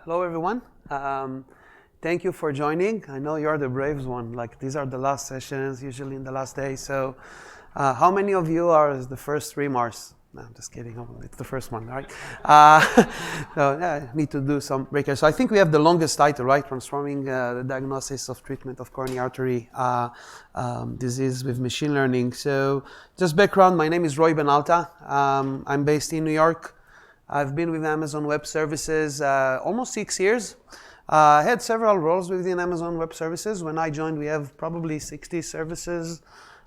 Hello, everyone. Thank you for joining. I know you're the brave one. Like, these are the last sessions, usually in the last day. So how many of you are the first 3 Mars? No, I'm just kidding. It's the first one, right? So yeah, I need to do some breakers. So I think we have the longest title, right? Transforming the diagnosis of treatment of coronary artery disease with machine learning. So just background, my name is Roy Ben Alta. I'm based in New York. I've been with Amazon Web Services almost 6 years. I had several roles within Amazon Web Services. When I joined, we have probably 60 services.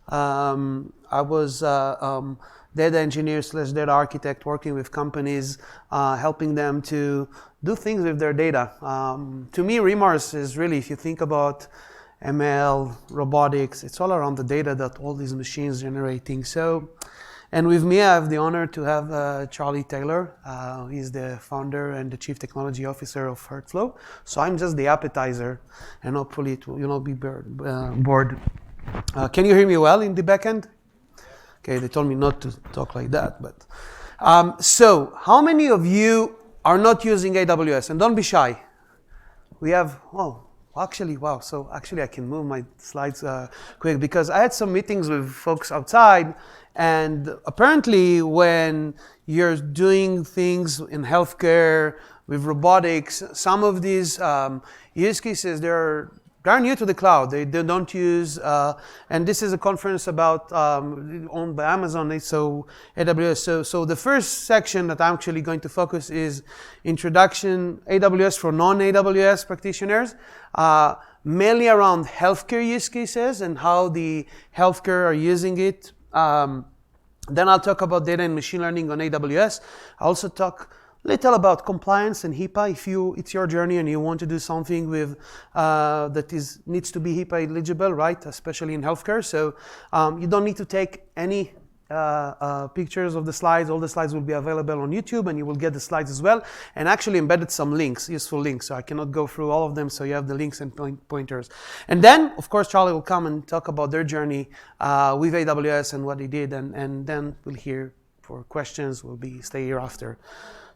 I was data engineer / data architect working with companies, helping them to do things with their data. To me, REMARS is really, if you think about ML, robotics, it's all around the data that all these machines generating. And with me, I have the honor to have Charlie Taylor. He's the founder and the chief technology officer of HeartFlow. So I'm just the appetizer, and hopefully it will be bored. Can you hear me well in the back end? Okay, they told me not to talk like that. But so how many of you are not using AWS? And don't be shy. We have, actually, wow. So actually I can move my slides quick because I had some meetings with folks outside. And apparently when you're doing things in healthcare with robotics, some of these use cases, they're new to the cloud. They don't use, and this is a conference about owned by Amazon, so AWS. So the first section that I'm actually going to focus is introduction AWS for non-AWS practitioners, mainly around healthcare use cases and how the healthcare are using it. Then I'll talk about data and machine learning on AWS. I'll also talk little about compliance and HIPAA. If it's your journey and you want to do something with that needs to be HIPAA eligible, right? Especially in healthcare. So you don't need to take any pictures of the slides. All the slides will be available on YouTube, and you will get the slides as well. And actually embedded some links, useful links. So I cannot go through all of them. So you have the links and pointers. And then, of course, Charlie will come and talk about their journey with AWS and what he did. And then we'll hear for questions. We'll stay here after.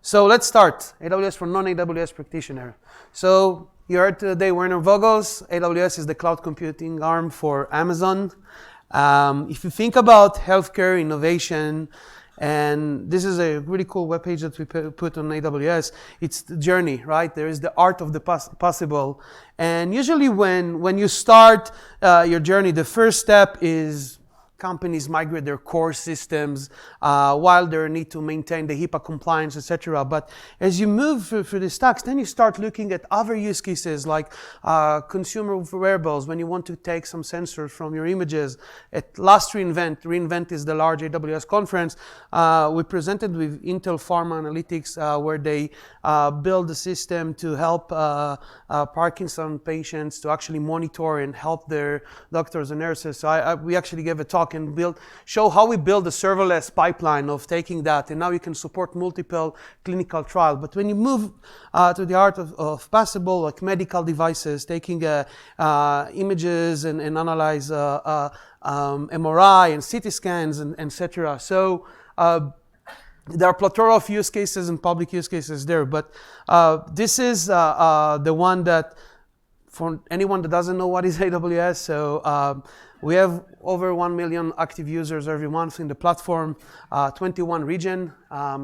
So let's start. AWS for non-AWS practitioner. So you heard today Werner Vogels. AWS is the cloud computing arm for Amazon. If you think about healthcare innovation, and this is a really cool webpage that we put on AWS, it's the journey, right? There is the art of the possible. And usually when you start your journey, the first step is companies migrate their core systems while they need to maintain the HIPAA compliance, etc. But as you move through the stacks, then you start looking at other use cases like consumer wearables, when you want to take some sensors from your images. At last reInvent is the large AWS conference, we presented with Intel Pharma Analytics where they build a system to help Parkinson patients to actually monitor and help their doctors and nurses. So we actually gave a talk and show how we build a serverless pipeline of taking that, and now you can support multiple clinical trials. But when you move to the art of possible, like medical devices, taking images and analyze MRI and CT scans and etc. So there are a plethora of use cases and public use cases there, but this is the one that, for anyone that doesn't know what is AWS, so we have over 1 million active users every month in the platform, 21 region.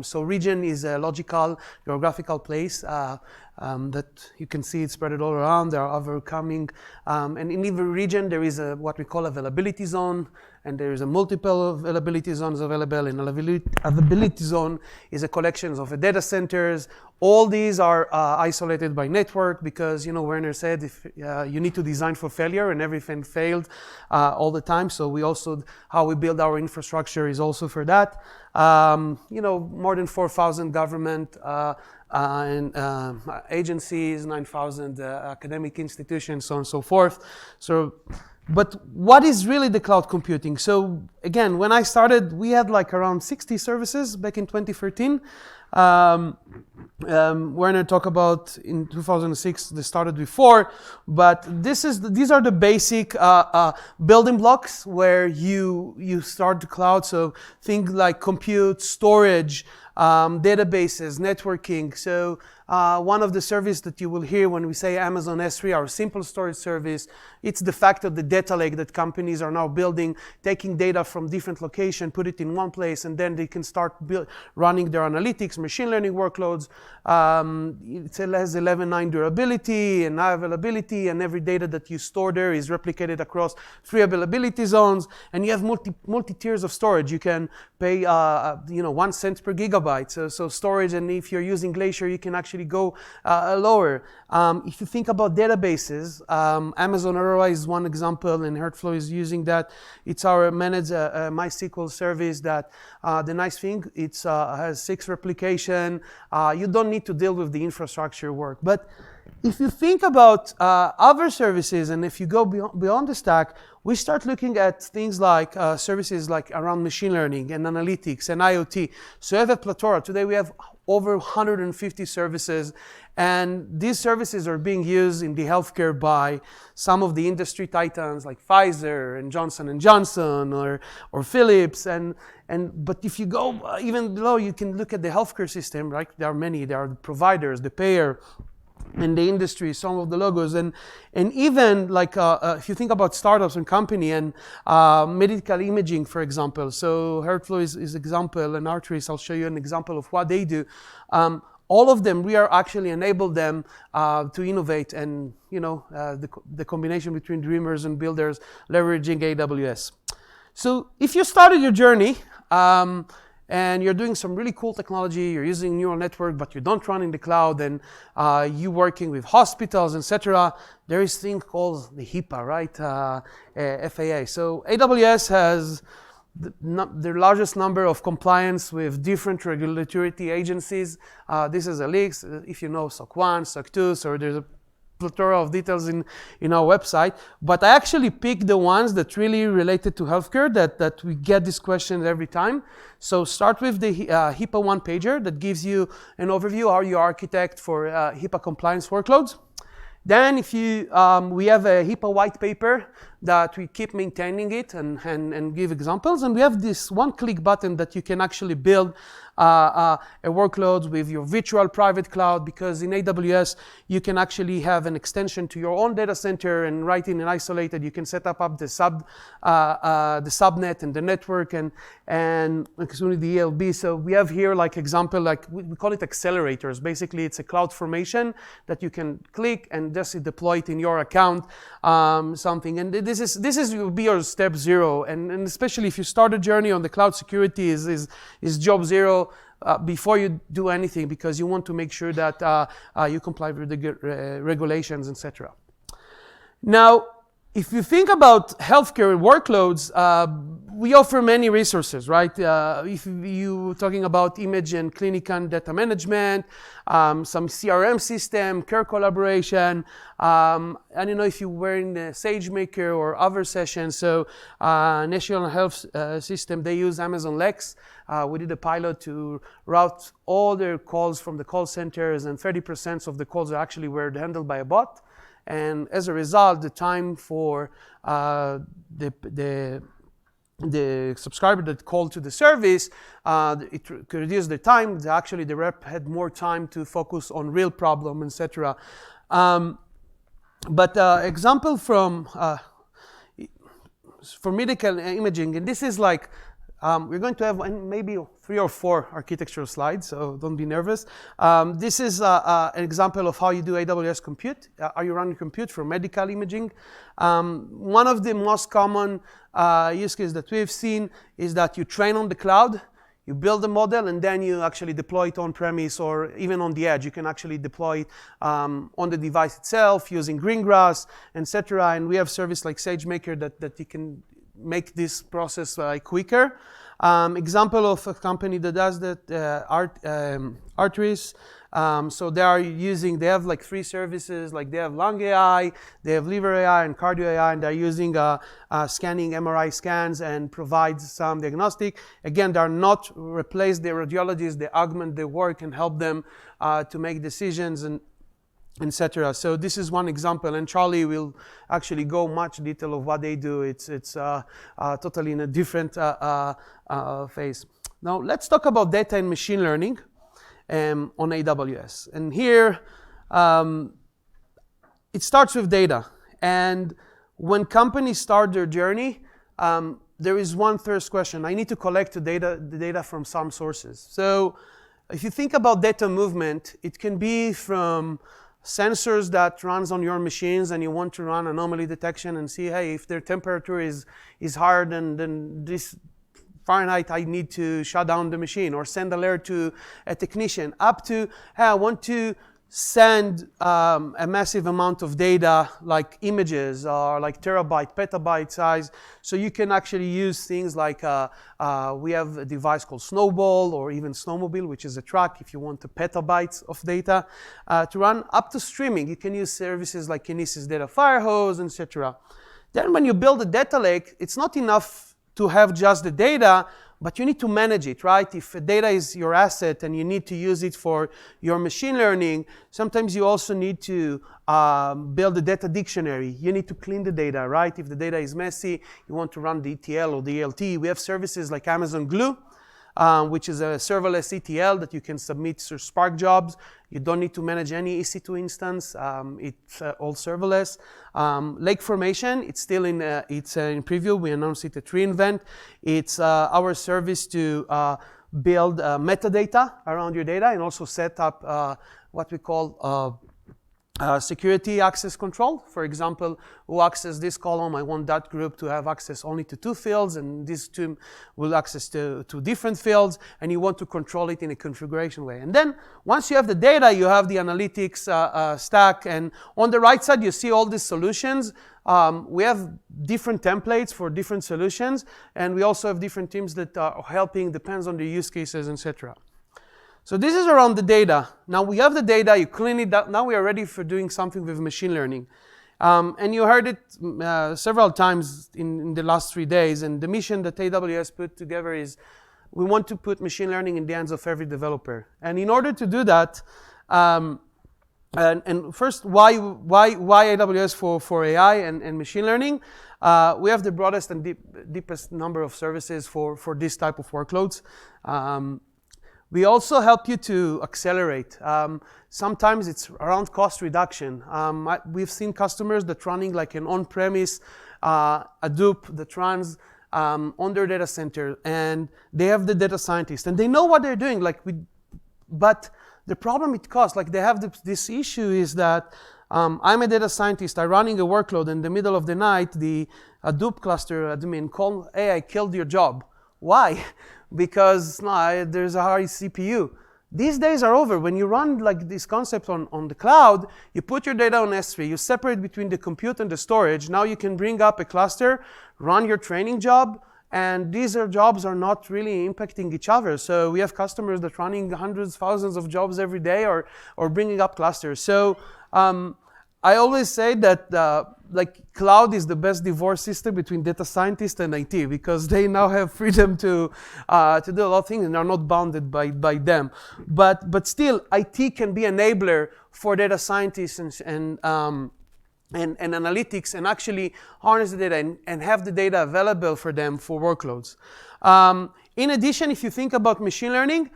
So region is a logical geographical place that you can see it spread all around. There are other coming. And in every region, there is what we call availability zone, and there is a multiple availability zones available. And availability zone is a collection of data centers. All these are isolated by network because, Werner said if you need to design for failure, and everything failed all the time. So we also, how we build our infrastructure is also for that. More than 4,000 government and agencies, 9,000 academic institutions, so on and so forth. So, but what is really the cloud computing? So again, when I started, we had like around 60 services back in 2013. Werner talked about in 2006, they started with 4, but these are the basic building blocks where you start the cloud. So think like compute, storage, databases, networking. So one of the services that you will hear when we say Amazon S3, our simple storage service, it's the fact of the data lake that companies are now building, taking data from different locations, put it in one place, and then they can start running their analytics, machine learning workloads. It has 11.9 durability and high availability, and every data that you store there is replicated across 3 availability zones, and you have multi tiers of storage. You can pay 1 cent per gigabyte. So storage, and if you're using Glacier, you can actually go lower. If you think about databases, Amazon ROI is one example, and HeartFlow is using that. It's our managed MySQL service that the nice thing, it has 6 replication. You don't need to deal with the infrastructure work. But if you think about other services, and if you go beyond the stack, we start looking at things like services like around machine learning and analytics and IoT. So you have a plethora. Today we have over 150 services, and these services are being used in the healthcare by some of the industry titans like Pfizer and Johnson & Johnson or Philips. But if you go even below, you can look at the healthcare system, right? There are many. There are the providers, the payer, and the industry, some of the logos, and even like if you think about startups and company and medical imaging, for example. So HeartFlow is example, and arteries, I'll show you an example of what they do. All of them, we are actually enable them to innovate, and the combination between dreamers and builders leveraging AWS. So if you started your journey, and you're doing some really cool technology, you're using neural network, but you don't run in the cloud, and you're working with hospitals, etc. There is a thing called the HIPAA, right? FAA. So AWS has the largest number of compliance with different regulatory agencies. This is a list. If you know SOC 1, SOC 2, so there's a plethora of details in our website, but I actually picked the ones that really related to healthcare that we get this question every time. So start with the HIPAA one-pager that gives you an overview how you architect for HIPAA compliance workloads. Then if you, we have a HIPAA white paper that we keep maintaining it and give examples. And we have this one-click button that you can actually build a workload with your virtual private cloud, because in AWS, you can actually have an extension to your own data center, and right in and isolated, you can set up the subnet and the network and actually the ELB. So we have here like example, like we call it accelerators. Basically, it's a cloud formation that you can click and just deploy it in your account, something. And this will be your step 0. And especially if you start a journey on the cloud security is job 0. Before you do anything, because you want to make sure that you comply with the regulations, etc. Now, if you think about healthcare workloads, we offer many resources, right? If you're talking about image and clinical data management, some CRM system, care collaboration, and if you were in the SageMaker or other sessions, so National Health System, they use Amazon Lex. We did a pilot to route all their calls from the call centers, and 30% of the calls actually were handled by a bot. And as a result, the time for the subscriber that called to the service, it could reduce the time. Actually, the rep had more time to focus on real problem, etc. But example from for medical imaging, and this is like we're going to have maybe 3 or 4 architectural slides, so don't be nervous. This is an example of how you do AWS compute. Are you running compute for medical imaging? One of the most common use cases that we've seen is that you train on the cloud, you build a model, and then you actually deploy it on-premise or even on the edge. You can actually deploy it on the device itself using Greengrass, etc. And we have service like SageMaker that you can make this process quicker. Example of a company that does that, arteries. So they have like 3 services, like they have lung AI, they have liver AI and cardio AI, and they're using scanning MRI scans and provides some diagnostic. Again, they're not replace the radiologists, they augment their work and help them to make decisions and etc. So this is one example, and Charlie will actually go much detail of what they do. It's totally in a different phase. Now let's talk about data and machine learning on AWS. And here, it starts with data. And when companies start their journey, there is one first question. I need to collect the data from some sources. So if you think about data movement, it can be from sensors that runs on your machines and you want to run anomaly detection and see, hey, if their temperature is higher than this Fahrenheit, I need to shut down the machine or send alert to a technician, up to, hey, I want to send a massive amount of data like images or like terabyte, petabyte size. So you can actually use things like, we have a device called Snowball or even Snowmobile, which is a truck if you want the petabytes of data to run, up to streaming. You can use services like Kinesis Data Firehose, etc. Then when you build a data lake, it's not enough to have just the data, but you need to manage it, right? If data is your asset and you need to use it for your machine learning, sometimes you also need to build a data dictionary. You need to clean the data, right? If the data is messy, you want to run the ETL or the ELT. We have services like Amazon Glue, which is a serverless ETL that you can submit to Spark jobs. You don't need to manage any EC2 instance. It's all serverless. Lake Formation, it's still in preview. We announced it at reInvent. It's our service to build metadata around your data and also set up what we call security access control. For example, who access this column, I want that group to have access only to 2 fields, and this team will access to different fields, and you want to control it in a configuration way. And then once you have the data, you have the analytics stack, and on the right side, you see all these solutions. We have different templates for different solutions, and we also have different teams that are helping, depends on the use cases, etc. So this is around the data. Now we have the data, you clean it up. Now we are ready for doing something with machine learning. And you heard it several times in the last 3 days. And the mission that AWS put together is we want to put machine learning in the hands of every developer. And in order to do that, and first, why AWS for AI and machine learning? We have the broadest and deepest number of services for this type of workloads. We also help you to accelerate. Sometimes it's around cost reduction. We've seen customers that running like an on-premise Hadoop that runs on their data center, and they have the data scientist, and they know what they're doing. But the problem it costs, like they have this issue is that I'm a data scientist, I'm running a workload in the middle of the night, the Hadoop cluster admin call, hey, I killed your job. Why? Because there's a high CPU. These days are over. When you run like this concept on the cloud, you put your data on S3, you separate between the compute and the storage. Now you can bring up a cluster, run your training job, and these jobs are not really impacting each other. So we have customers that running hundreds, thousands of jobs every day or bringing up clusters. So I always say that like cloud is the best divorce system between data scientists and IT, because they now have freedom to do a lot of things and are not bounded by them. But still, IT can be enabler for data scientists and analytics, and actually harness the data and have the data available for them for workloads. In addition, if you think about machine learning,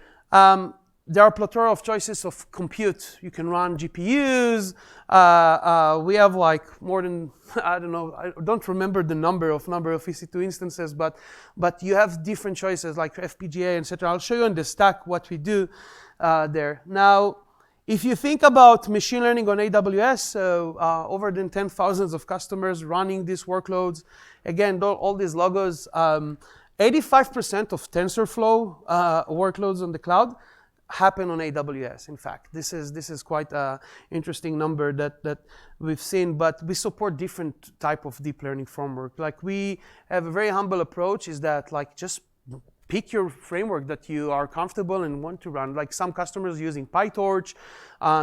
there are a plethora of choices of compute. You can run GPUs. We have like more than, I don't remember the number of EC2 instances, but you have different choices like FPGA, etc. I'll show you on the stack what we do there. Now, if you think about machine learning on AWS, so over than 10,000 of customers running these workloads. Again, all these logos, 85% of TensorFlow workloads on the cloud happen on AWS. In fact, this is quite an interesting number that we've seen, but we support different type of deep learning framework. Like we have a very humble approach, is that like just pick your framework that you are comfortable and want to run. Like some customers using PyTorch.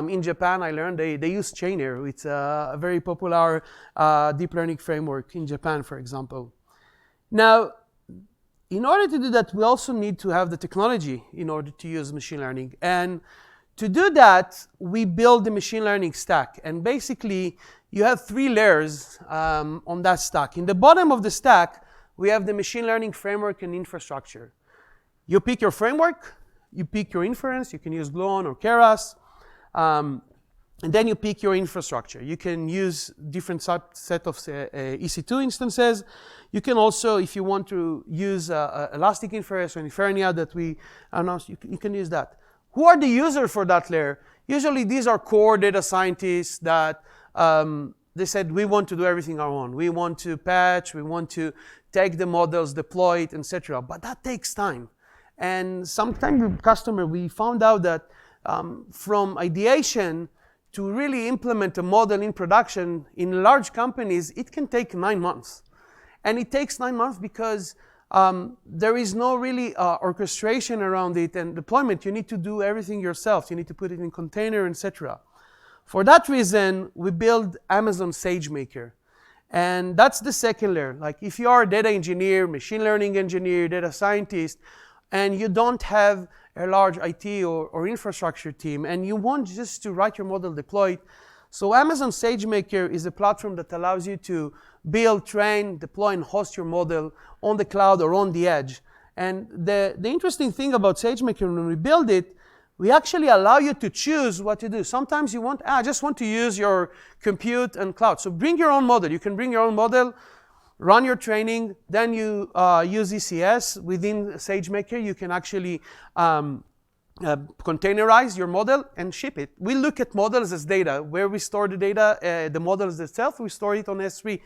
In Japan, I learned they use Chainair. It's a very popular deep learning framework in Japan, for example. Now, in order to do that, we also need to have the technology in order to use machine learning. And to do that, we build the machine learning stack. And basically, you have 3 layers on that stack. In the bottom of the stack, we have the machine learning framework and infrastructure. You pick your framework, you pick your inference, you can use Gluon or Keras, and then you pick your infrastructure. You can use different set of EC2 instances. You can also, if you want to use elastic inference or Infernia that we announced, you can use that. Who are the users for that layer? Usually these are core data scientists that they said, we want to do everything our own. We want to patch, we want to take the models, deploy it, etc. But that takes time. And sometimes with customer, we found out that from ideation to really implement a model in production in large companies, it can take 9 months. And it takes 9 months because there is no really orchestration around it and deployment. You need to do everything yourself. You need to put it in container, etc. For that reason, we build Amazon SageMaker. And that's the second layer. Like if you are a data engineer, machine learning engineer, data scientist, and you don't have a large IT or infrastructure team, and you want just to write your model, deploy it. So Amazon SageMaker is a platform that allows you to build, train, deploy, and host your model on the cloud or on the edge. And the interesting thing about SageMaker, when we build it, we actually allow you to choose what to do. Sometimes you want, I just want to use your compute and cloud. So bring your own model. You can bring your own model, run your training, then you use ECS. Within SageMaker, you can actually containerize your model and ship it. We look at models as data. Where we store the data, the models itself, we store it on S3.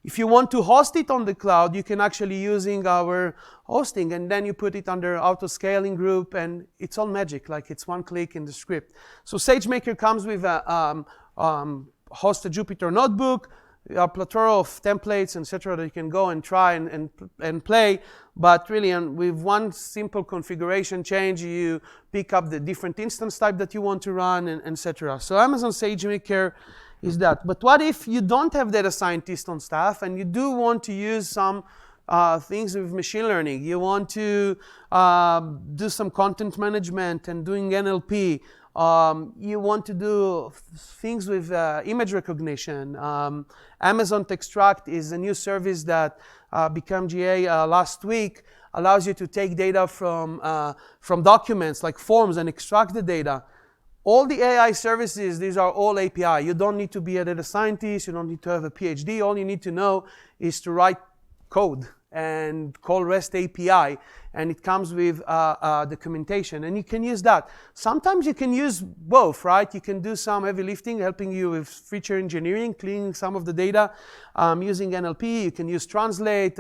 If you want to host it on the cloud, you can actually using our hosting, and then you put it under auto-scaling group, and it's all magic, like it's one click in the script. So SageMaker comes with a hosted Jupyter notebook, a plethora of templates, etc. that you can go and try and play. But really, with one simple configuration change, you pick up the different instance type that you want to run, and etc. So Amazon SageMaker is that. But what if you don't have data scientists on staff and you do want to use some things with machine learning? You want to do some content management and doing NLP. You want to do things with image recognition. Amazon Textract is a new service that became GA last week. Allows you to take data from documents like forms and extract the data. All the AI services, these are all API. You don't need to be a data scientist. You don't need to have a PhD. All you need to know is to write code and call REST API. And it comes with documentation. And you can use that. Sometimes you can use both, right? You can do some heavy lifting, helping you with feature engineering, cleaning some of the data using NLP. You can use Translate,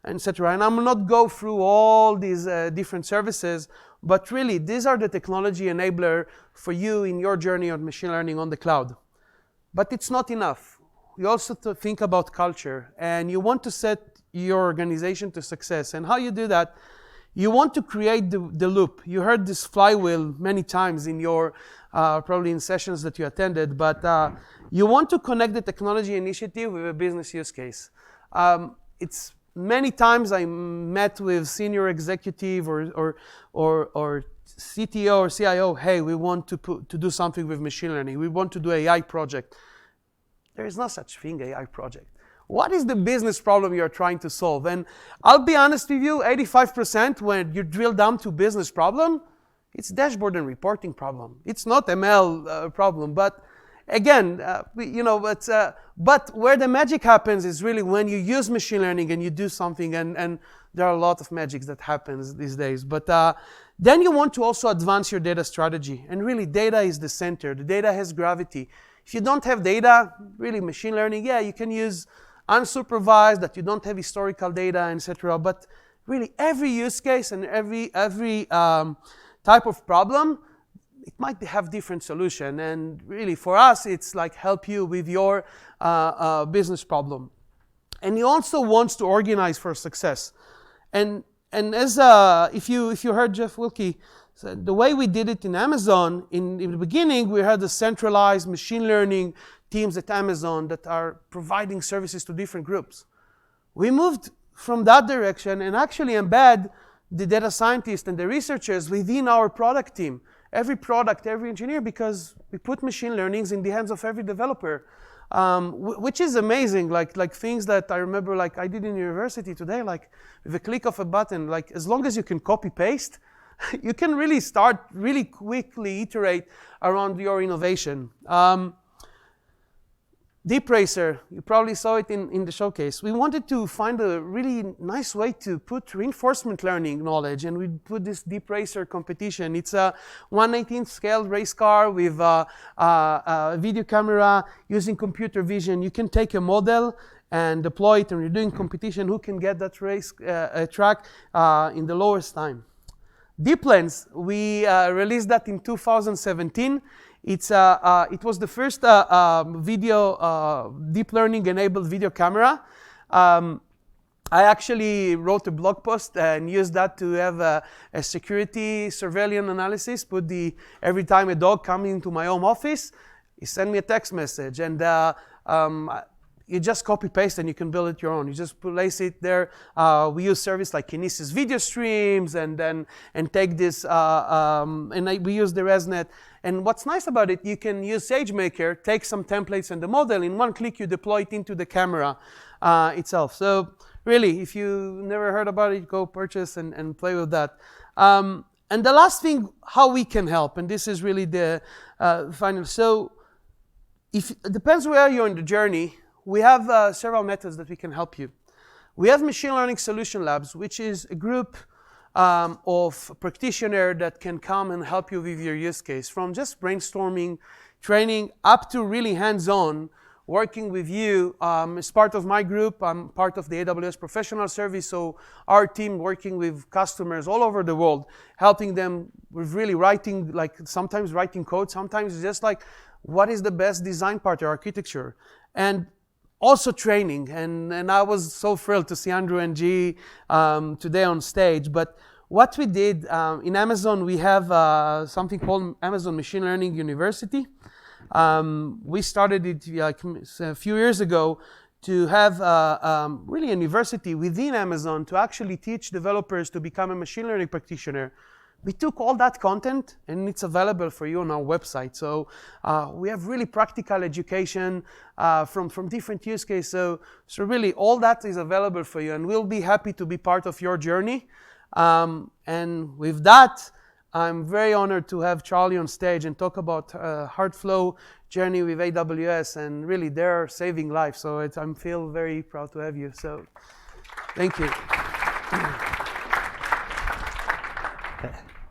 etc. And I'm not go through all these different services. But really, these are the technology enabler for you in your journey on machine learning on the cloud. But it's not enough. You also have to think about culture, and you want to set your organization to success. And how you do that, you want to create the loop. You heard this flywheel many times in your, probably in sessions that you attended, but you want to connect the technology initiative with a business use case. It's many times I met with senior executive or CTO or CIO, hey, we want to do something with machine learning. We want to do AI project. There is no such thing, AI project. What is the business problem you're trying to solve? And I'll be honest with you, 85% when you drill down to business problem, it's dashboard and reporting problem. It's not ML problem, but again, but where the magic happens is really when you use machine learning and you do something, and there are a lot of magics that happens these days. But then you want to also advance your data strategy. And really, data is the center. The data has gravity. If you don't have data, really machine learning, yeah, you can use unsupervised, that you don't have historical data, etc. But really, every use case and every type of problem, it might have different solution. And really, for us, it's like help you with your business problem. And he also wants to organize for success. And as if you heard Jeff Wilkie, so the way we did it in Amazon, in the beginning, we had the centralized machine learning teams at Amazon that are providing services to different groups. We moved from that direction and actually embed the data scientists and the researchers within our product team. Every product, every engineer, because we put machine learnings in the hands of every developer. which is amazing. Like things that I remember, like I did in university today, like with a click of a button, like as long as you can copy paste, you can really start really quickly iterate around your innovation. Deep Racer, you probably saw it in the showcase. We wanted to find a really nice way to put reinforcement learning knowledge, and we put this Deep Racer competition. It's a 1/18 scale race car with a video camera using computer vision. You can take a model and deploy it, and you're doing competition. Who can get that race track in the lowest time? Deep Lens, we released that in 2017. It was the first video deep learning enabled video camera. I actually wrote a blog post and used that to have a security surveillance analysis. Every time a dog comes into my home office, he send me a text message, and you just copy paste and you can build it your own. You just place it there. We use service like Kinesis video streams and take this we use the ResNet. And what's nice about it, you can use SageMaker, take some templates and the model, in one click you deploy it into the camera itself. So really, if you never heard about it, go purchase and play with that. And the last thing, how we can help, and this is really the final. So it depends where you're in the journey. We have several methods that we can help you. We have Machine Learning Solution Labs, which is a group of practitioners that can come and help you with your use case, from just brainstorming, training, up to really hands-on, working with you. As part of my group, I'm part of the AWS Professional Service, so our team working with customers all over the world, helping them with really writing, like sometimes writing code, sometimes just like, what is the best design part or architecture? And also training, and I was so thrilled to see Andrew and G today on stage. But what we did in Amazon, we have something called Amazon Machine Learning University. We started it like a few years ago to have really a university within Amazon to actually teach developers to become a machine learning practitioner. We took all that content and it's available for you on our website. So we have really practical education from different use cases. So really all that is available for you, and we'll be happy to be part of your journey. And with that, I'm very honored to have Charlie on stage and talk about HeartFlow journey with AWS, and really they're saving lives. So I feel very proud to have you. So thank you.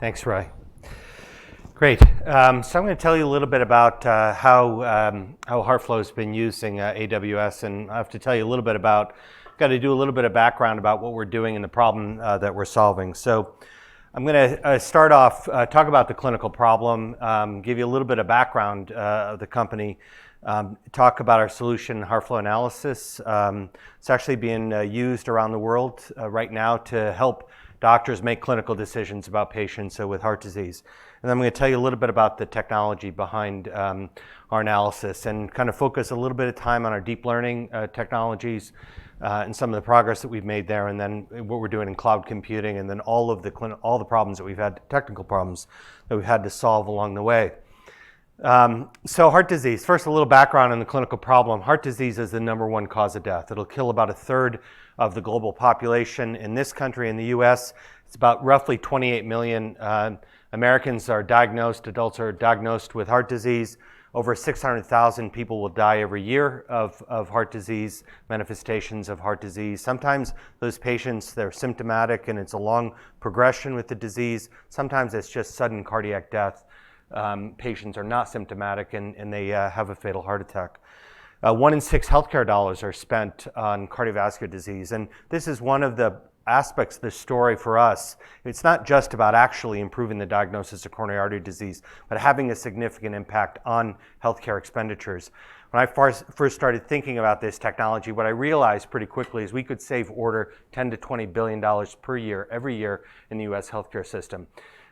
Thanks, Roy. Great. So I'm going to tell you a little bit about how HeartFlow has been using AWS, and I have to tell you a little bit about, got to do a little bit of background about what we're doing and the problem that we're solving. So I'm going to start off, talk about the clinical problem, give you a little bit of background of the company, talk about our solution, HeartFlow Analysis. It's actually being used around the world right now to help doctors make clinical decisions about patients with heart disease. And then I'm going to tell you a little bit about the technology behind our analysis, and kind of focus a little bit of time on our deep learning technologies and some of the progress that we've made there, and then what we're doing in cloud computing, and then all the problems that we've had, technical problems that we've had to solve along the way. So heart disease, first a little background on the clinical problem. Heart disease is the #1 cause of death. It'll kill about 1/3 of the global population. In this country, in the US, it's about roughly 28 million Americans are diagnosed, adults are diagnosed with heart disease. Over 600,000 people will die every year of heart disease, manifestations of heart disease. Sometimes those patients, they're symptomatic and it's a long progression with the disease. Sometimes it's just sudden cardiac death. Patients are not symptomatic and they have a fatal heart attack. 1 in 6 healthcare dollars are spent on cardiovascular disease, and this is one of the aspects of the story for us. It's not just about actually improving the diagnosis of coronary artery disease, but having a significant impact on healthcare expenditures. When I first started thinking about this technology, what I realized pretty quickly is we could save order $10 to $20 billion per year, every year in the US healthcare system.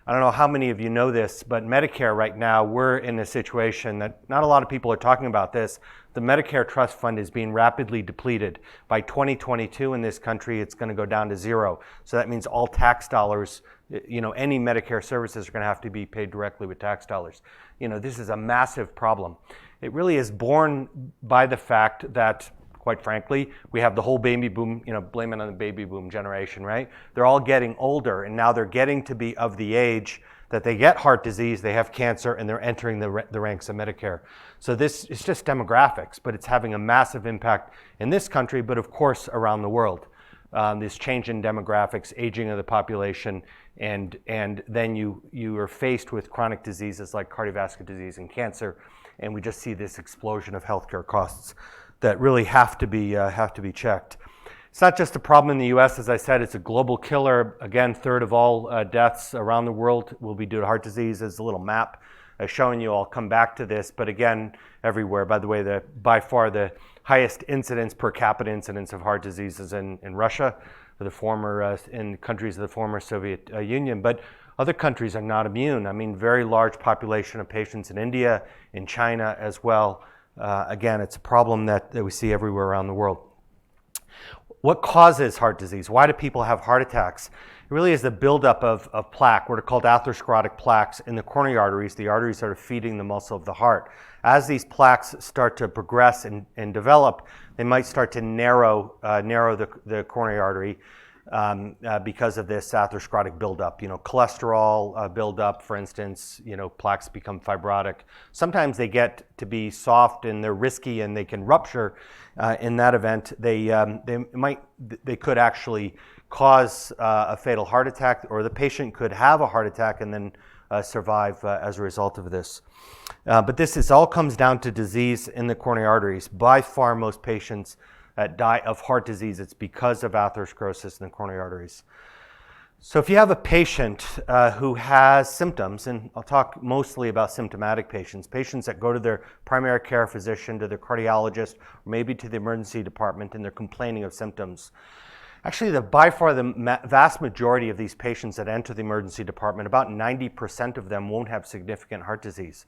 I don't know how many of you know this, but Medicare right now, we're in a situation that not a lot of people are talking about this. The Medicare trust fund is being rapidly depleted. By 2022 in this country, it's going to go down to 0. So that means all tax dollars, any Medicare services are going to have to be paid directly with tax dollars. This is a massive problem. it really is born by the fact that, quite frankly, we have the whole baby boom, blame it on the baby boom generation, right? They're all getting older, and now they're getting to be of the age that they get heart disease, they have cancer, and they're entering the ranks of Medicare. So this is just demographics, but it's having a massive impact in this country, but of course around the world. This change in demographics, aging of the population, and then you are faced with chronic diseases like cardiovascular disease and cancer, and we just see this explosion of healthcare costs that really have to be checked. It's not just a problem in the US, as I said, it's a global killer. Again, third of all deaths around the world will be due to heart disease. There's a little map showing you. I'll come back to this, but again, everywhere. By the way, by far the highest incidence, per capita incidence of heart disease is in Russia, in countries of the former Soviet Union. But other countries are not immune. I mean, very large population of patients in India, in China as well. Again, it's a problem that we see everywhere around the world. What causes heart disease? Why do people have heart attacks? It really is the buildup of plaque, what are called atherosclerotic plaques in the coronary arteries, the arteries that are feeding the muscle of the heart. As these plaques start to progress and develop, they might start to narrow the coronary artery because of this atherosclerotic buildup. Cholesterol buildup, for instance, plaques become fibrotic. Sometimes they get to be soft and they're risky and they can rupture. In that event, they could actually cause a fatal heart attack, or the patient could have a heart attack and then survive as a result of this. But this all comes down to disease in the coronary arteries. By far, most patients that die of heart disease, it's because of atherosclerosis in the coronary arteries. So if you have a patient who has symptoms, and I'll talk mostly about symptomatic patients that go to their primary care physician, to their cardiologist, or maybe to the emergency department, and they're complaining of symptoms. Actually, by far the vast majority of these patients that enter the emergency department, about 90% of them won't have significant heart disease.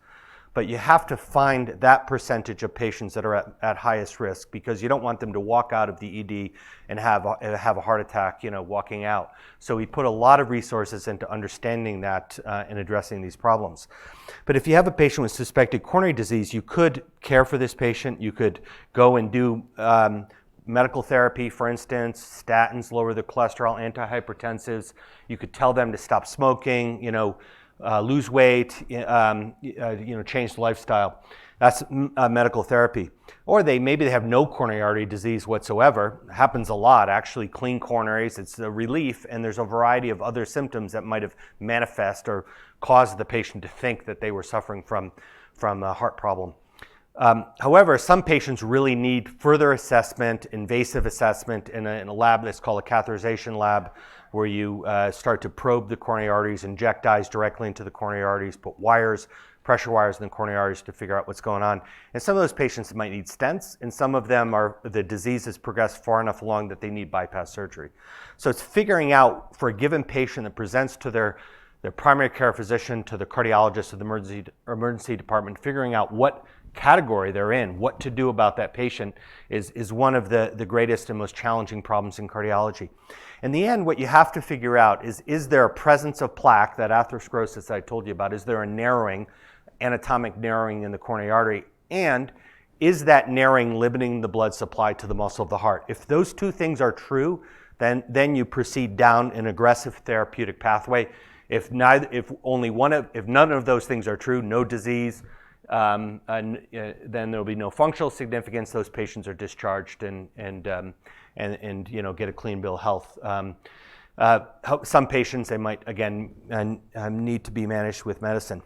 But you have to find that percentage of patients that are at highest risk, because you don't want them to walk out of the ED and have a heart attack, walking out. So we put a lot of resources into understanding that and addressing these problems. But if you have a patient with suspected coronary disease, you could care for this patient. You could go and do medical therapy, for instance. Statins lower the cholesterol, antihypertensives. You could tell them to stop smoking, lose weight, change the lifestyle. That's medical therapy. Or maybe they have no coronary artery disease whatsoever. It happens a lot, actually. Clean coronaries, it's a relief, and there's a variety of other symptoms that might have manifest or caused the patient to think that they were suffering from a heart problem. However, some patients really need further assessment, invasive assessment in a lab that's called a catheterization lab, where you start to probe the coronary arteries, inject dyes directly into the coronary arteries, put pressure wires in the coronary arteries to figure out what's going on. And some of those patients might need stents, and some of them the disease has progressed far enough along that they need bypass surgery. So it's figuring out, for a given patient that presents to their primary care physician, to the cardiologist, to the emergency department, figuring out what category they're in, what to do about that patient is one of the greatest and most challenging problems in cardiology. In the end, what you have to figure out is there a presence of plaque, that atherosclerosis I told you about? Is there a narrowing, anatomic narrowing in the coronary artery? And is that narrowing limiting the blood supply to the muscle of the heart? If those two things are true, then you proceed down an aggressive therapeutic pathway. If none of those things are true, no disease, then there will be no functional significance. Those patients are discharged and get a clean bill of health. Some patients, they might again need to be managed with medicine.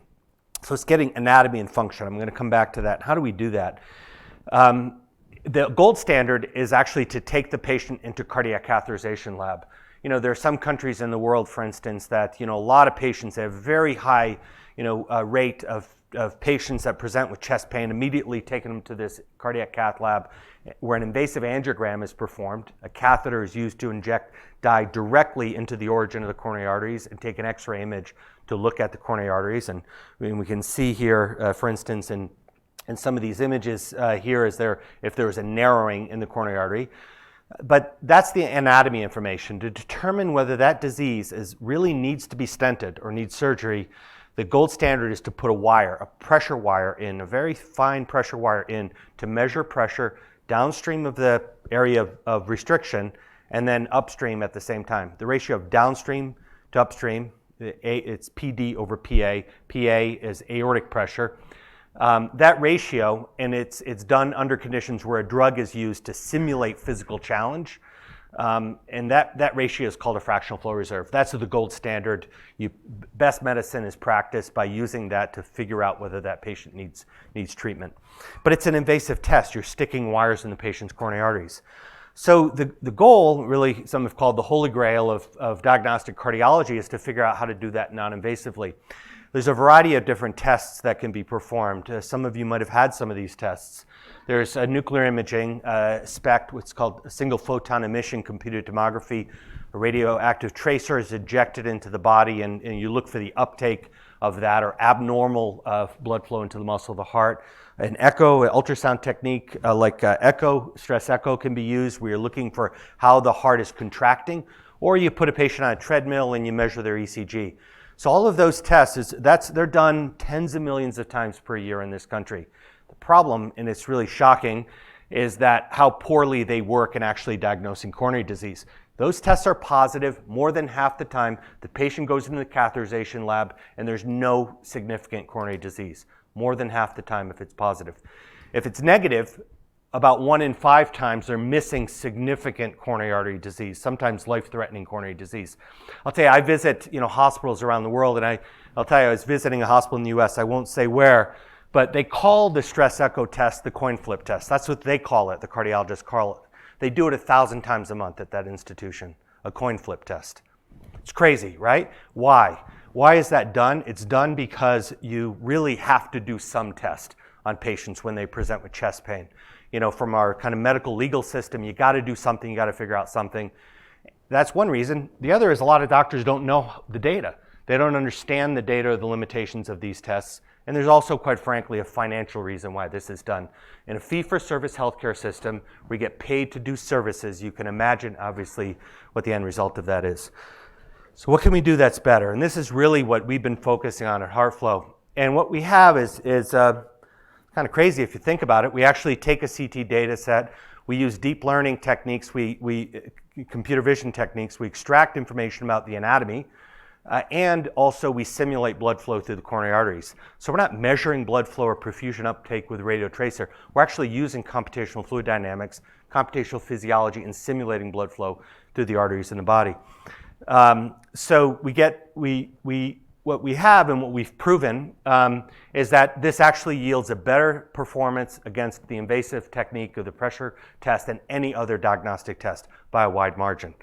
So it's getting anatomy and function. I'm going to come back to that. How do we do that? The gold standard is actually to take the patient into cardiac catheterization lab. There are some countries in the world, for instance, that a lot of patients have very high rate of patients that present with chest pain, immediately taking them to this cardiac cath lab where an invasive angiogram is performed. A catheter is used to inject dye directly into the origin of the coronary arteries and take an X-ray image to look at the coronary arteries. And we can see here, for instance, in some of these images here, if there was a narrowing in the coronary artery. But that's the anatomy information. To determine whether that disease really needs to be stented or needs surgery, The gold standard is to put a wire, a pressure wire in, a very fine pressure wire in to measure pressure downstream of the area of restriction and then upstream at the same time. The ratio of downstream to upstream, it's PD over PA. PA is aortic pressure. That ratio, and it's done under conditions where a drug is used to simulate physical challenge. And that ratio is called a fractional flow reserve. That's the gold standard. Best medicine is practiced by using that to figure out whether that patient needs treatment. But it's an invasive test. You're sticking wires in the patient's coronary arteries. So the goal, really, some have called the holy grail of diagnostic cardiology, is to figure out how to do that non-invasively. There's a variety of different tests that can be performed. Some of you might have had some of these tests. There's a nuclear imaging, SPECT, what's called a single photon emission computed tomography. A radioactive tracer is ejected into the body, and you look for the uptake of that or abnormal blood flow into the muscle of the heart. An echo, an ultrasound technique like echo, stress echo can be used where you're looking for how the heart is contracting, or you put a patient on a treadmill and you measure their ECG. So all of those tests, they're done tens of millions of times per year in this country. The problem, and it's really shocking, is that how poorly they work in actually diagnosing coronary disease. Those tests are positive more than half the time. The patient goes into the catheterization lab and there's no significant coronary disease. More than half the time if it's positive. If it's negative, about 1 in 5 times they're missing significant coronary artery disease, sometimes life-threatening coronary disease. I'll tell you, I visit hospitals around the world, and I'll tell you, I was visiting a hospital in the US, I won't say where, but they call the stress echo test the coin flip test. That's what they call it, the cardiologists call it. They do it 1,000 times a month at that institution, a coin flip test. It's crazy, right? Why? Why is that done? It's done because you really have to do some test on patients when they present with chest pain. From our kind of medical legal system, you got to do something, you got to figure out something. That's one reason. The other is a lot of doctors don't know the data. They don't understand the data or the limitations of these tests. And there's also, quite frankly, a financial reason why this is done. In a fee-for-service healthcare system, we get paid to do services. You can imagine, obviously, what the end result of that is. So what can we do that's better? And this is really what we've been focusing on at HeartFlow. And what we have is kind of crazy if you think about it. We actually take a CT data set. We use deep learning techniques, computer vision techniques. We extract information about the anatomy. And also we simulate blood flow through the coronary arteries. So we're not measuring blood flow or perfusion uptake with a radio tracer. We're actually using computational fluid dynamics, computational physiology, and simulating blood flow through the arteries in the body. So what we have and what we've proven is that this actually yields a better performance against the invasive technique of the pressure test than any other diagnostic test by a wide margin.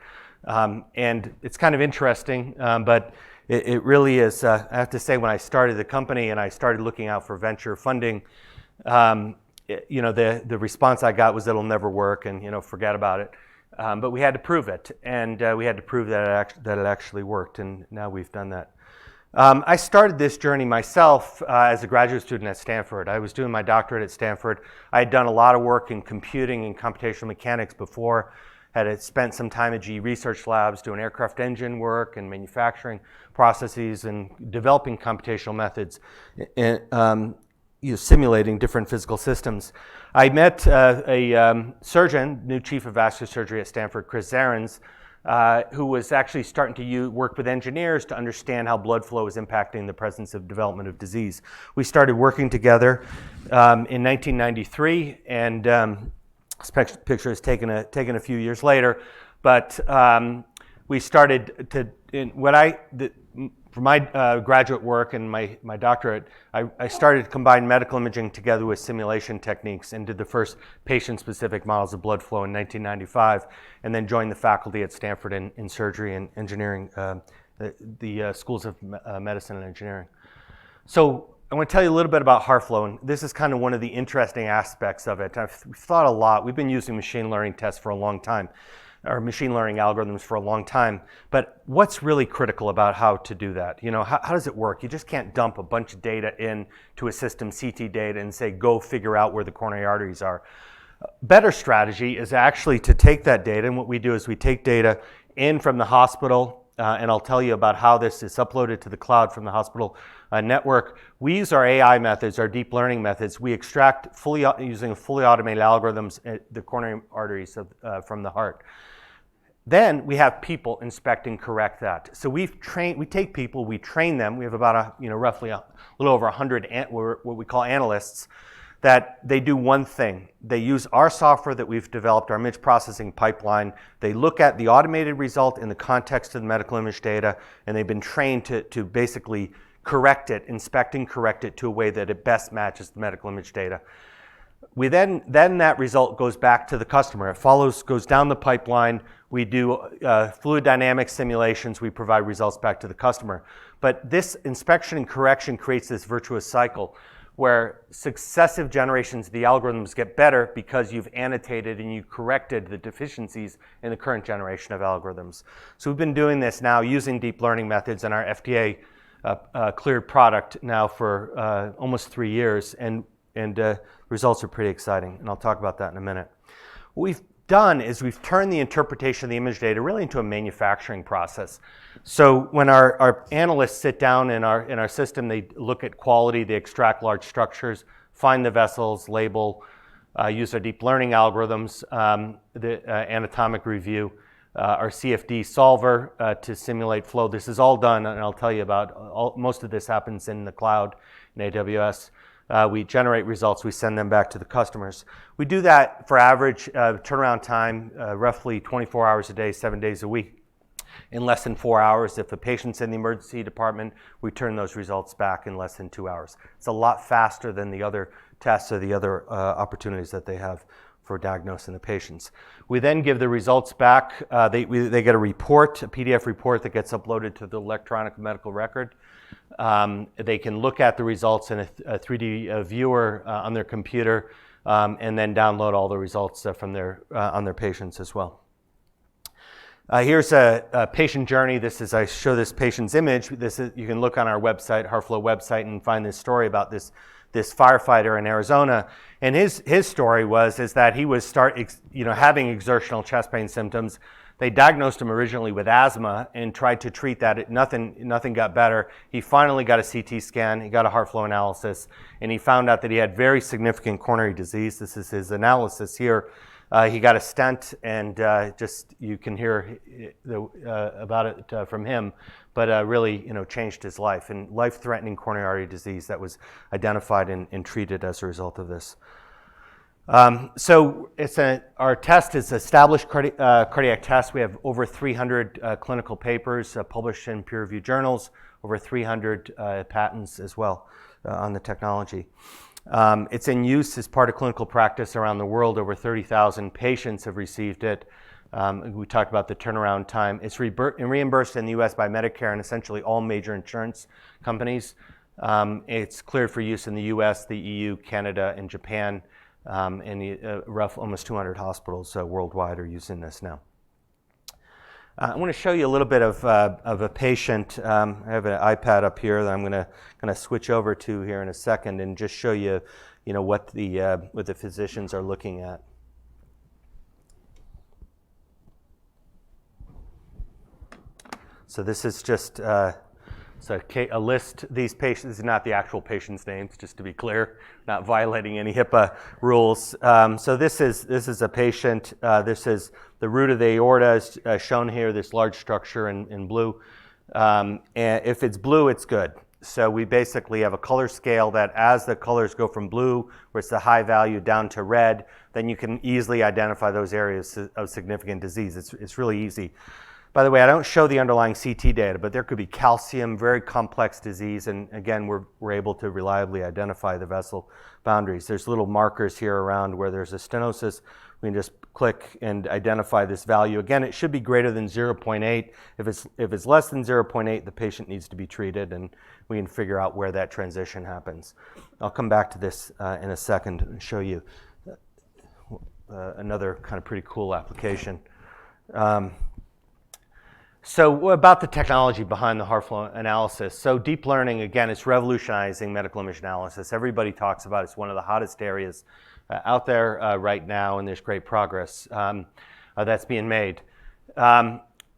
And it's kind of interesting, but it really is, I have to say, when I started the company and I started looking out for venture funding, the response I got was it'll never work and, forget about it. But we had to prove it, and we had to prove that it actually worked, and now we've done that. I started this journey myself as a graduate student at Stanford. I was doing my doctorate at Stanford. I had done a lot of work in computing and computational mechanics before. Had spent some time at GE research labs doing aircraft engine work and manufacturing processes and developing computational methods, simulating different physical systems. I met a surgeon, new chief of vascular surgery at Stanford, Chris Zarins, who was actually starting to work with engineers to understand how blood flow is impacting the presence of development of disease. We started working together in 1993, and this picture is taken a few years later, but we started for my graduate work and my doctorate, I started to combine medical imaging together with simulation techniques and did the first patient-specific models of blood flow in 1995, and then joined the faculty at Stanford in surgery and engineering, the schools of medicine and engineering. So I want to tell you a little bit about HeartFlow, and this is kind of one of the interesting aspects of it. We've thought a lot. We've been using machine learning tests for a long time, or machine learning algorithms for a long time, but what's really critical about how to do that? How does it work? You just can't dump a bunch of data into a system, CT data, and say, go figure out where the coronary arteries are. Better strategy is actually to take that data, and what we do is we take data in from the hospital, and I'll tell you about how this is uploaded to the cloud from the hospital network. We use our AI methods, our deep learning methods. We extract using fully automated algorithms the coronary arteries from the heart. Then we have people inspect and correct that. So we take people, we train them. We have about roughly a little over 100 what we call analysts, that they do one thing. They use our software that we've developed, our image processing pipeline. They look at the automated result in the context of the medical image data, and they've been trained to basically correct it, inspect and correct it to a way that it best matches the medical image data. We then that result goes back to the customer. It goes down the pipeline. We do fluid dynamic simulations. We provide results back to the customer. But this inspection and correction creates this virtuous cycle where successive generations of the algorithms get better because you've annotated and you corrected the deficiencies in the current generation of algorithms. So we've been doing this now using deep learning methods in our FDA cleared product now for almost 3 years, and results are pretty exciting, and I'll talk about that in a minute. What we've done is we've turned the interpretation of the image data really into a manufacturing process. So when our analysts sit down in our system, they look at quality, they extract large structures, find the vessels, label, use our deep learning algorithms, the anatomic review, our CFD solver to simulate flow. This is all done, and I'll tell you about most of this happens in the cloud in AWS. We generate results, we send them back to the customers. We do that for average turnaround time, roughly 24 hours a day, 7 days a week. In less than 4 hours, if a patient's in the emergency department, we turn those results back in less than 2 hours. It's a lot faster than the other tests or the other opportunities that they have for diagnosing the patients. We then give the results back. They get a report, a PDF report that gets uploaded to the electronic medical record. They can look at the results in a 3D viewer on their computer, and then download all the results from on their patients as well. Here's a patient journey. I show this patient's image. You can look on our website, HeartFlow website, and find this story about this firefighter in Arizona. And his story is that he was having exertional chest pain symptoms. They diagnosed him originally with asthma and tried to treat that. Nothing got better. He finally got a CT scan. He got a HeartFlow analysis, and he found out that he had very significant coronary disease. This is his analysis here. He got a stent, and you can hear about it from him, but really changed his life, and life-threatening coronary artery disease that was identified and treated as a result of this. So our test is established cardiac test. We have over 300 clinical papers published in peer-reviewed journals, over 300 patents as well on the technology. It's in use as part of clinical practice around the world. Over 30,000 patients have received it. We talked about the turnaround time. It's reimbursed in the US by Medicare and essentially all major insurance companies. It's cleared for use in the US, the EU, Canada, and Japan. And almost 200 hospitals worldwide are using this now. I want to show you a little bit of a patient. I have an iPad up here that I'm going to switch over to here in a second and just show you, what the physicians are looking at. So this is just a list. These patients, these are not the actual patients' names, just to be clear, not violating any HIPAA rules. So this is a patient. This is the root of the aorta is shown here, this large structure in blue. And if it's blue, it's good. So we basically have a color scale that as the colors go from blue, where it's the high value, down to red, then you can easily identify those areas of significant disease. It's really easy. By the way, I don't show the underlying CT data, but there could be calcium, very complex disease, and again, we're able to reliably identify the vessel boundaries. There's little markers here around where there's a stenosis. We can just click and identify this value. Again, it should be greater than 0.8. If it's less than 0.8, the patient needs to be treated, and we can figure out where that transition happens. I'll come back to this in a second and show you another kind of pretty cool application. So about the technology behind the HeartFlow analysis. So deep learning, again, it's revolutionizing medical image analysis. Everybody talks about it. It's one of the hottest areas out there right now, and there's great progress that's being made.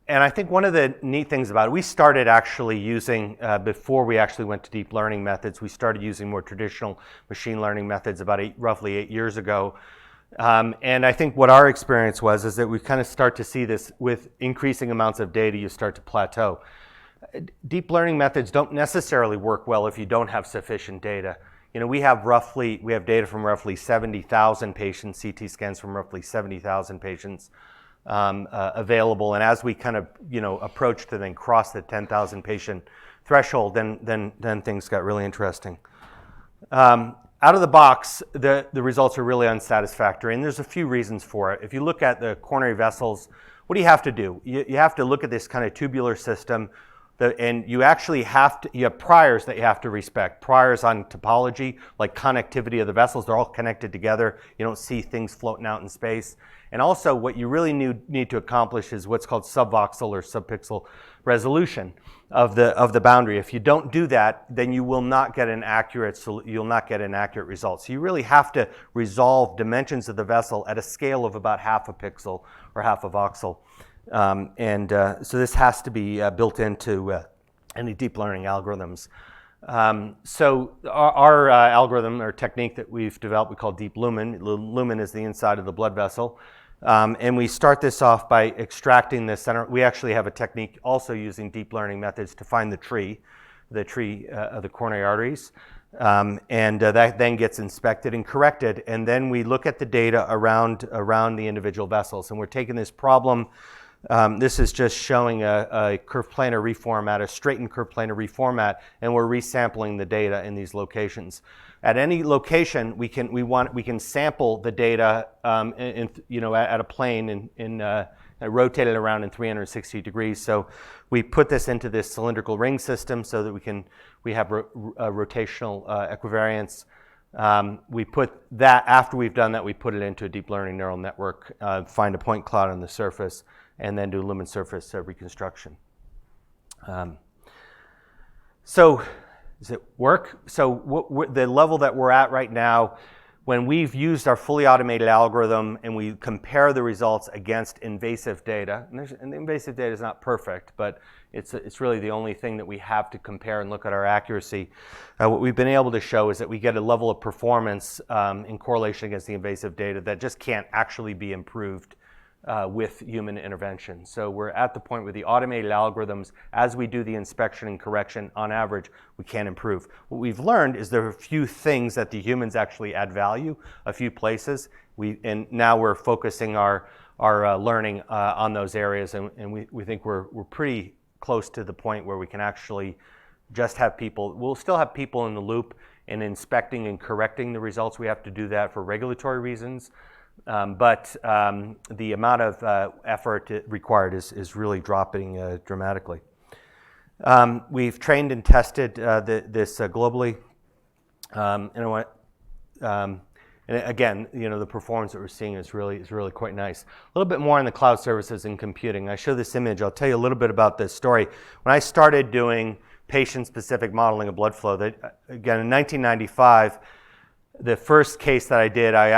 And I think one of the neat things about it, we started actually using, before we actually went to deep learning methods, we started using more traditional machine learning methods about roughly 8 years ago. And I think what our experience was is that we kind of start to see this with increasing amounts of data, you start to plateau. Deep learning methods don't necessarily work well if you don't have sufficient data. We have data from roughly 70,000 patients, CT scans from roughly 70,000 patients. Available, and as we kind of approach to then cross the 10,000 patient threshold, then things got really interesting. Out of the box, the results are really unsatisfactory, and there's a few reasons for it. If you look at the coronary vessels, what do you have to do? You have to look at this kind of tubular system, and you actually you have priors that you have to respect. Priors on topology, like connectivity of the vessels, they're all connected together. You don't see things floating out in space. And also what you really need to accomplish is what's called subvoxel or subpixel resolution of the boundary. If you don't do that, then you will not get an accurate result. So you really have to resolve dimensions of the vessel at a scale of about half a pixel or half a voxel. So this has to be built into any deep learning algorithms. So our algorithm or technique that we've developed, we call deep lumen. Lumen is the inside of the blood vessel. And we start this off by extracting the center. We actually have a technique also using deep learning methods to find the tree of the coronary arteries. That then gets inspected and corrected. And then we look at the data around the individual vessels. And we're taking this problem. This is just showing a curved planar reformat, a straightened curved planar reformat, and we're resampling the data in these locations. At any location, we can sample the data at a plane and rotate it around in 360 degrees. So we put this into this cylindrical ring system so that we have rotational equivariance. We put that, after we've done that, we put it into a deep learning neural network, find a point cloud on the surface, and then do lumen surface reconstruction. So does it work? So the level that we're at right now, when we've used our fully automated algorithm and we compare the results against invasive data, and the invasive data is not perfect, but it's really the only thing that we have to compare and look at our accuracy. What we've been able to show is that we get a level of performance in correlation against the invasive data that just can't actually be improved with human intervention. So we're at the point where the automated algorithms, as we do the inspection and correction, on average, we can improve. What we've learned is there are a few things that the humans actually add value, a few places. And now we're focusing our learning on those areas, and we think we're pretty close to the point where we can actually just have people, we'll still have people in the loop in inspecting and correcting the results. We have to do that for regulatory reasons. But the amount of effort required is really dropping dramatically. We've trained and tested this globally, and again, the performance that we're seeing is really quite nice. A little bit more on the cloud services and computing. I show this image. I'll tell you a little bit about this story. When I started doing patient-specific modeling of blood flow, again in 1995. The first case that I did, I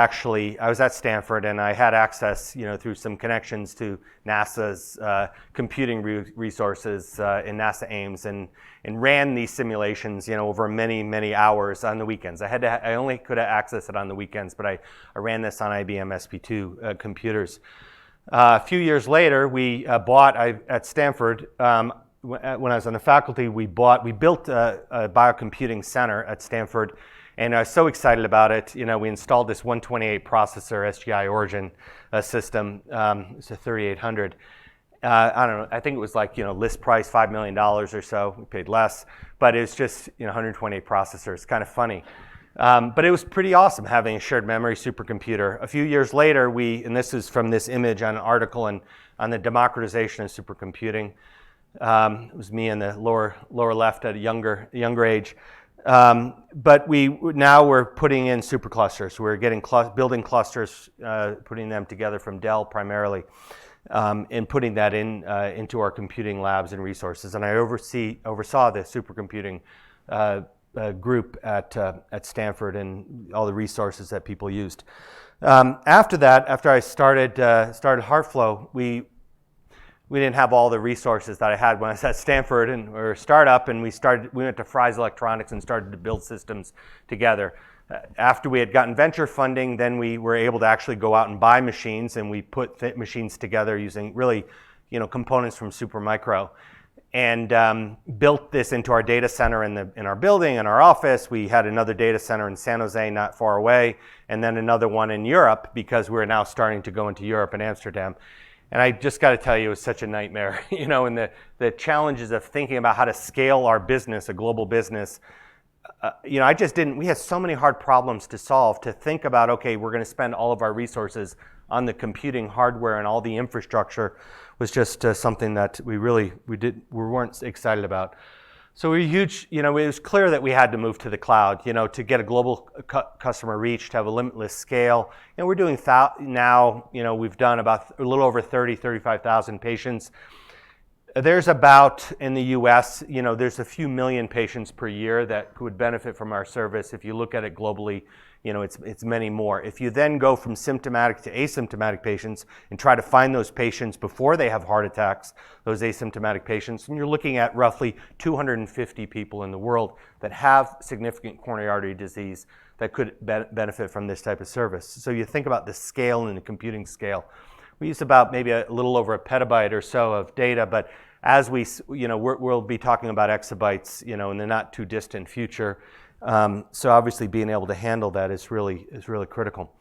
was at Stanford and I had access, through some connections to NASA's computing resources in NASA Ames, and ran these simulations, over many hours on the weekends. I only could access it on the weekends, but I ran this on IBM SP2 computers. A few years later, we bought at Stanford. When I was on the faculty, we built a biocomputing center at Stanford. And I was so excited about it. We installed this 128 processor SGI Origin system. It's a 3800. I don't know. I think it was like list price $5 million or so. We paid less, but it's just 128 processors. Kind of funny, but it was pretty awesome having a shared memory supercomputer. A few years later, and this is from this image on an article on the democratization of supercomputing. It was me in the lower left at a younger age. But we're putting in superclusters. We're building clusters, putting them together from Dell primarily, and putting that into our computing labs and resources. And I oversaw the supercomputing group at Stanford and all the resources that people used. After I started HeartFlow, we we didn't have all the resources that I had when I was at Stanford or a startup, and we went to Fry's Electronics and started to build systems together. After we had gotten venture funding, then we were able to actually go out and buy machines, and we put machines together using really, components from Supermicro, and built this into our data center in our building, in our office. We had another data center in San Jose, not far away, and then another one in Europe, because we're now starting to go into Europe and Amsterdam. And I just got to tell you, it was such a nightmare, and the challenges of thinking about how to scale our business, a global business. We had so many hard problems to solve, to think about, okay, we're going to spend all of our resources on the computing hardware, and all the infrastructure was just something that we weren't excited about. So we were huge, it was clear that we had to move to the cloud, to get a global customer reach, to have a limitless scale. And we're doing now, we've done about a little over 35,000 patients. There's about, in the US, there's a few million patients per year that would benefit from our service. If you look at it globally, it's many more. If you then go from symptomatic to asymptomatic patients and try to find those patients before they have heart attacks, those asymptomatic patients, and you're looking at roughly 250 people in the world that have significant coronary artery disease that could benefit from this type of service. So you think about the scale and the computing scale. We use about maybe a little over a petabyte or so of data, but as we'll be talking about exabytes, in the not too distant future. So obviously being able to handle that is really critical.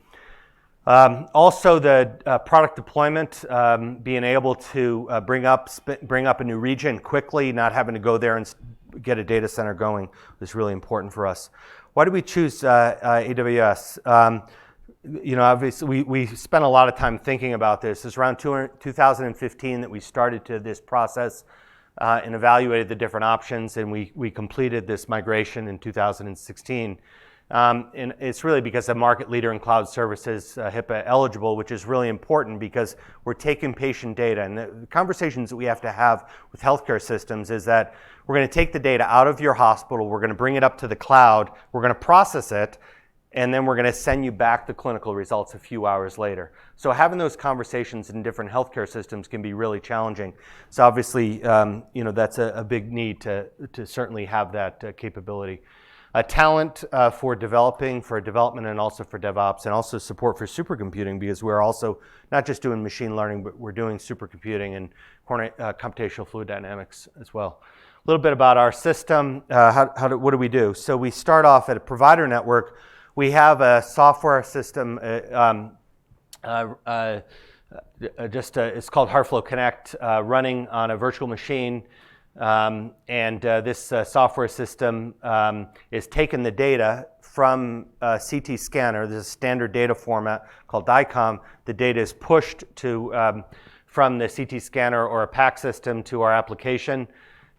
Also the product deployment, being able to bring up a new region quickly, not having to go there and get a data center going, was really important for us. Why did we choose AWS? Obviously we spent a lot of time thinking about this. It's around 2015 that we started to this process and evaluated the different options, and we completed this migration in 2016. And it's really because a market leader in cloud services, HIPAA eligible, which is really important because we're taking patient data. And the conversations that we have to have with healthcare systems is that we're going to take the data out of your hospital, we're going to bring it up to the cloud, we're going to process it, and then we're going to send you back the clinical results a few hours later. So having those conversations in different healthcare systems can be really challenging. So obviously, that's a big need to certainly have that capability. Talent for development and also for DevOps, and also support for supercomputing, because we're also not just doing machine learning, but we're doing supercomputing and computational fluid dynamics as well. A little bit about our system. What do we do? So we start off at a provider network. We have a software system, it's called HeartFlow Connect, running on a virtual machine. This software system is taking the data from a CT scanner. There's a standard data format called DICOM. The data is pushed from the CT scanner or a PAC system to our application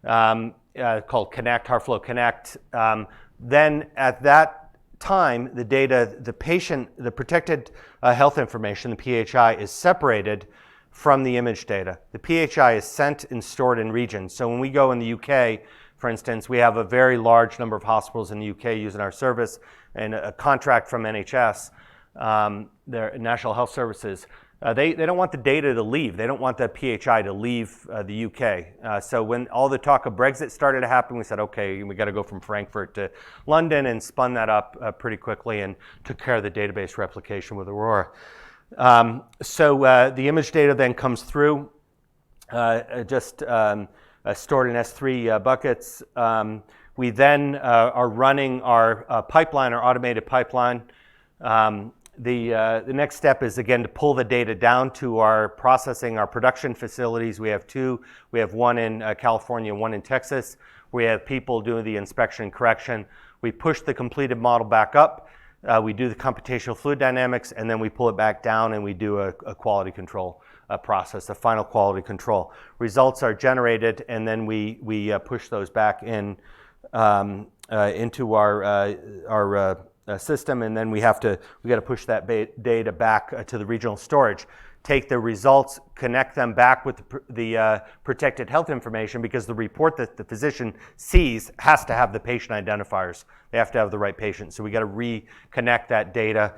called Connect, HeartFlow Connect. Then at that time, the data, the protected health information, the PHI, is separated from the image data. The PHI is sent and stored in regions. So when we go in the UK, for instance, we have a very large number of hospitals in the UK using our service, and a contract from NHS, their National Health Services. They don't want the data to leave. They don't want the PHI to leave the UK. So when all the talk of Brexit started to happen, we said, okay, we got to go from Frankfurt to London, and spun that up pretty quickly and took care of the database replication with Aurora. So the image data then comes through, stored in S3 buckets. We then are running our pipeline, our automated pipeline. The next step is, again, to pull the data down to our production facilities. We have two. We have one in California, one in Texas. We have people doing the inspection and correction. We push the completed model back up. We do the computational fluid dynamics, and then we pull it back down, and we do a quality control process, a final quality control. Results are generated, and then we push those back in into our system, and then we got to push that data back to the regional storage. Take the results, connect them back with the protected health information, because the report that the physician sees has to have the patient identifiers. They have to have the right patient. So we got to reconnect that data.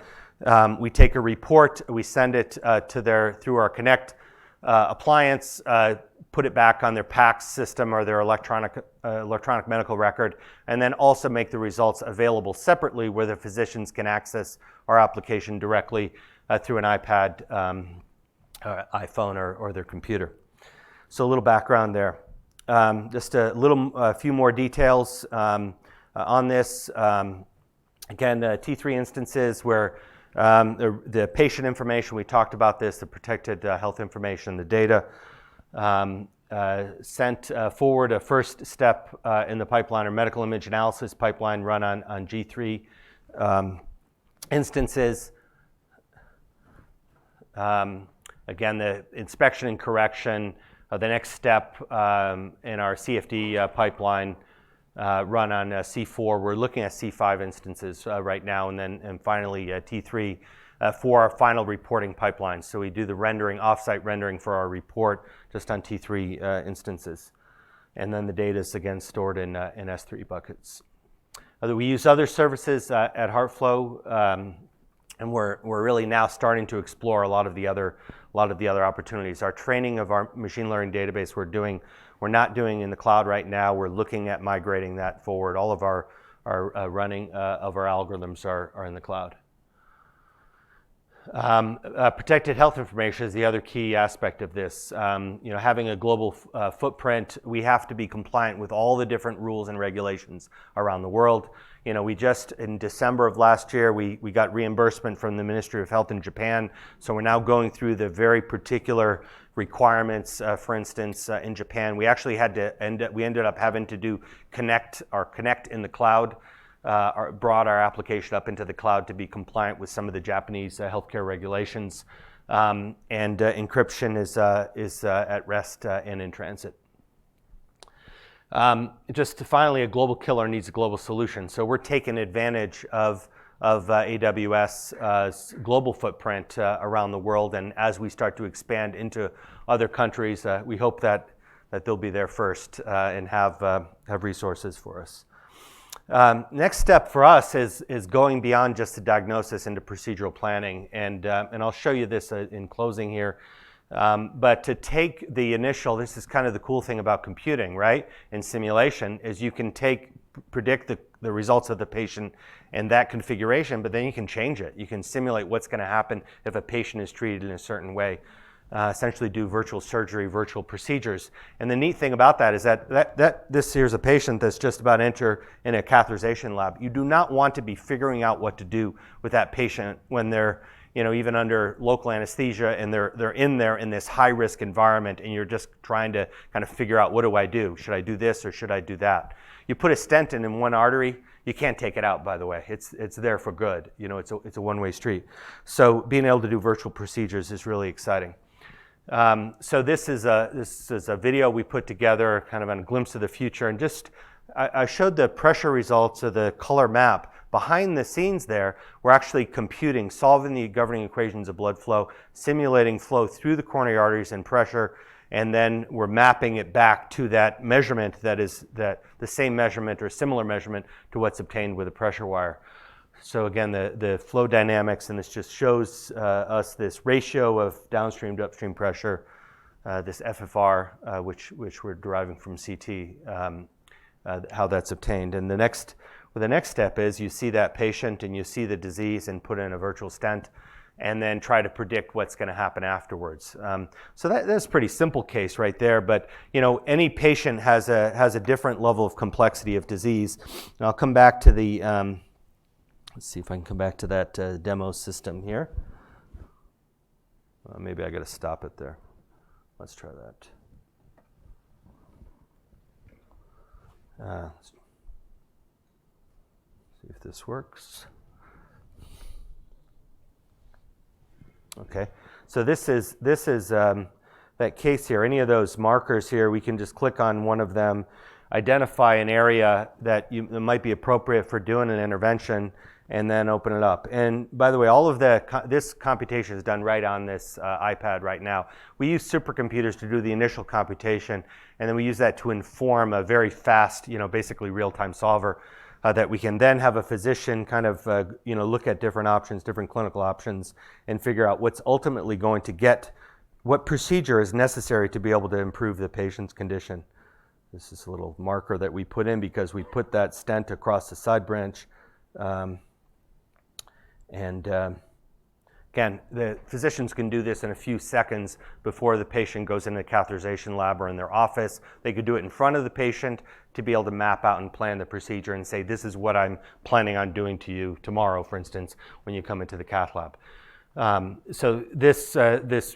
We take a report, we send it through our Connect appliance, put it back on their PACS system or their electronic medical record, and then also make the results available separately where the physicians can access our application directly through an iPad, iPhone, or their computer. So a little background there. Just a few more details on this. Again, T3 instances where the patient information, we talked about this, the protected health information, the data, sent forward a first step in the pipeline or medical image analysis pipeline run on G3 instances. Again, the inspection and correction, the next step in our CFD pipeline run on C4. We're looking at C5 instances right now, and finally T3 for our final reporting pipeline. So we do the rendering, offsite rendering for our report just on T3 instances. And then the data is again stored in S3 buckets. We use other services at HeartFlow, and we're really now starting to explore a lot of the other opportunities. Our training of our machine learning database we're not doing in the cloud right now. We're looking at migrating that forward. All of our running of our algorithms are in the cloud. Protected health information is the other key aspect of this. Having a global footprint, we have to be compliant with all the different rules and regulations around the world. We just, in December of last year, we got reimbursement from the Ministry of Health in Japan. So we're now going through the very particular requirements. For instance, in Japan, we actually ended up having to do connect in the cloud. Brought our application up into the cloud to be compliant with some of the Japanese healthcare regulations, and encryption is at rest and in transit. Just finally, a global killer needs a global solution. So we're taking advantage of AWS's global footprint around the world, and as we start to expand into other countries, we hope that they'll be there first and have resources for us. Next step for us is going beyond just the diagnosis into procedural planning, and I'll show you this in closing here. But to take the initial, this is kind of the cool thing about computing, right? And simulation is you can predict the results of the patient and that configuration, but then you can change it. You can simulate what's going to happen if a patient is treated in a certain way. Essentially do virtual surgery, virtual procedures. And the neat thing about that is that this here's a patient that's just about to enter in a catheterization lab. You do not want to be figuring out what to do with that patient when they're even under local anesthesia and they're in there in this high risk environment, and you're just trying to kind of figure out, what do I do? Should I do this or should I do that? You put a stent in one artery, you can't take it out, by the way. It's there for good. It's a one-way street. So being able to do virtual procedures is really exciting. So this is a video we put together, kind of a glimpse of the future, and I showed the pressure results of the color map. Behind the scenes there, we're actually computing, solving the governing equations of blood flow, simulating flow through the coronary arteries and pressure, and then we're mapping it back to that measurement that is the same measurement or similar measurement to what's obtained with a pressure wire. So again, the flow dynamics, and this just shows us this ratio of downstream to upstream pressure, this FFR, which we're deriving from CT, how that's obtained. And the next step is you see that patient and you see the disease and put in a virtual stent, and then try to predict what's going to happen afterwards. So that's a pretty simple case right there. But any patient has a different level of complexity of disease. And I'll come back to the. Let's see if I can come back to that demo system here. Maybe I got to stop it there. Let's try that. Let's see if this works. Okay, so this is that case here. Any of those markers here, we can just click on one of them, identify an area that might be appropriate for doing an intervention, and then open it up. And by the way, all of this computation is done right on this iPad right now. We use supercomputers to do the initial computation, and then we use that to inform a very fast, basically real-time solver that we can then have a physician kind of, look at different options, different clinical options, and figure out what's ultimately going to get what procedure is necessary to be able to improve the patient's condition. This is a little marker that we put in because we put that stent across the side branch. Again, the physicians can do this in a few seconds before the patient goes into the catheterization lab or in their office. They could do it in front of the patient to be able to map out and plan the procedure and say, this is what I'm planning on doing to you tomorrow, for instance, when you come into the cath lab. So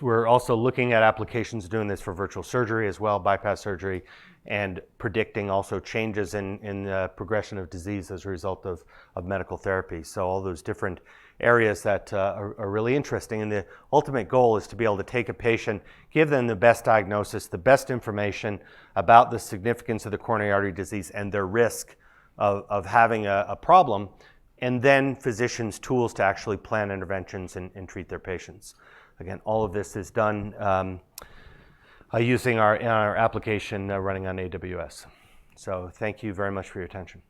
we're also looking at applications doing this for virtual surgery as well, bypass surgery, and predicting also changes in the progression of disease as a result of medical therapy. So all those different areas that are really interesting. And the ultimate goal is to be able to take a patient, give them the best diagnosis, the best information about the significance of the coronary artery disease and their risk of having a problem, and then physicians' tools to actually plan interventions and treat their patients. Again, all of this is done using our application running on AWS. So thank you very much for your attention.